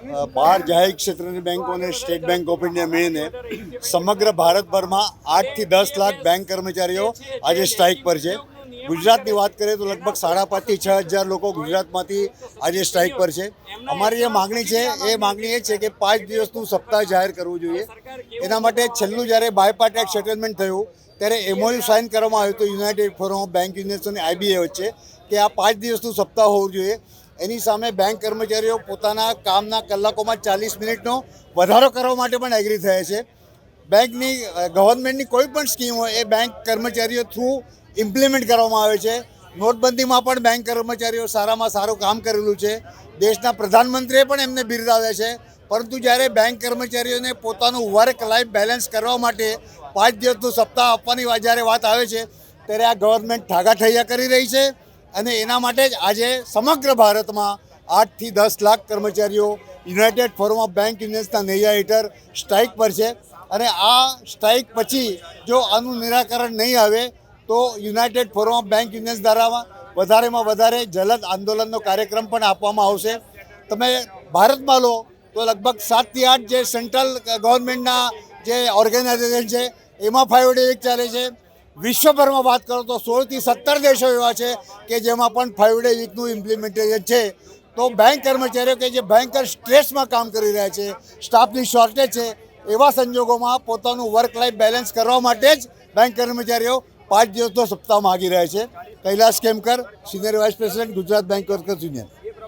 12 જાહેર ક્ષેત્રની બેંકો અને સ્ટેટ બેંક ઓફ ઇન્ડિયા મળીને સમગ્ર ભારતભરમાં 8 થી 10 લાખ બેંક કર્મચારીઓ આજે સ્ટ્રાઇક પર છે. ગુજરાતની વાત કરીએ તો લગભગ 5.5 થી 6,000 લોકો ગુજરાતમાંથી આજે સ્ટ્રાઇક પર છે. અમારી જે માગણી છે એ માગણી એ છે કે 5 દિવસનું સપ્તાહ જાહેર કરવું જોઈએ. એના માટે છેલ્લું જ્યારે બાયપાર્ટાઇટ સેટલમેન્ટ થયું ત્યારે એમઓયુ સાઇન કરવામાં આવ્યું હતું United forum of bank unions અને આઈબીએ વચ્ચે કે આ 5 દિવસનું સપ્તાહ હોવું જોઈએ. એની સામે બેંક કર્મચારીઓ પોતાના કામના કલાકોમાં 40 મિનિટનો વધારો કરવા માટે પણ એગ્રી થયા છે. બેંકની ગવર્મેન્ટની કોઈ પણ સ્કીમ હોય એ બેંક કર્મચારીઓ થ્રુ ઇમ્પ્લિમેન્ટ કરવામાં આવે છે. નોટબંધીમાં પણ બેંક કર્મચારીઓ સારામાં સારું કામ કરેલું છે. દેશના પ્રધાનમંત્રીએ પણ એમને બિરદાવ્યા છે. પરંતુ જ્યારે બેંક કર્મચારીઓને પોતાનું વર્ક લાઈફ બેલેન્સ કરવા માટે 5 દિવસનું સપ્તાહ આપવાની જ્યારે વાત આવે છે ત્યારે આ ગવર્મેન્ટ ઠાગાઠૈયા કરી રહી છે. અને એના માટે જ આજે સમગ્ર ભારતમાં 8 થી 10 લાખ કર્મચારીઓ યુનાઇટેડ ફોરમ ઓફ બેંક યુનિયન્સના નૈયા હેઠળ સ્ટ્રાઇક પર છે. અને આ સ્ટ્રાઇક પછી જો આનું નિરાકરણ નહીં આવે તો United forum of bank unions દ્વારા વધારેમાં વધારે જલદ આંદોલનનો કાર્યક્રમ પણ આપવામાં આવશે. તમે ભારતમાં લો તો લગભગ 7 થી 8 જે સેન્ટ્રલ ગવર્મેન્ટના જે ઓર્ગેનાઇઝેશન છે એમાં 5 ડે વીક ચાલે છે. વિશ્વભરમાં વાત કરો તો 16 થી 17 દેશો એવા છે કે જેમાં પણ 5 ડે વીકનું ઇમ્પ્લિમેન્ટેશન છે. તો બેંક કર્મચારીઓ કે જે ભયંકર સ્ટ્રેસમાં કામ કરી રહ્યા છે, સ્ટાફની શોર્ટેજ છે, એવા સંજોગોમાં પોતાનું વર્ક લાઈફ બેલેન્સ કરવા માટે જ બેંક કર્મચારીઓ 5 દિવસનો સપ્તાહ માગી રહ્યા છે. Kailash Kemkar, senior vice president, Gujarat bank workers union.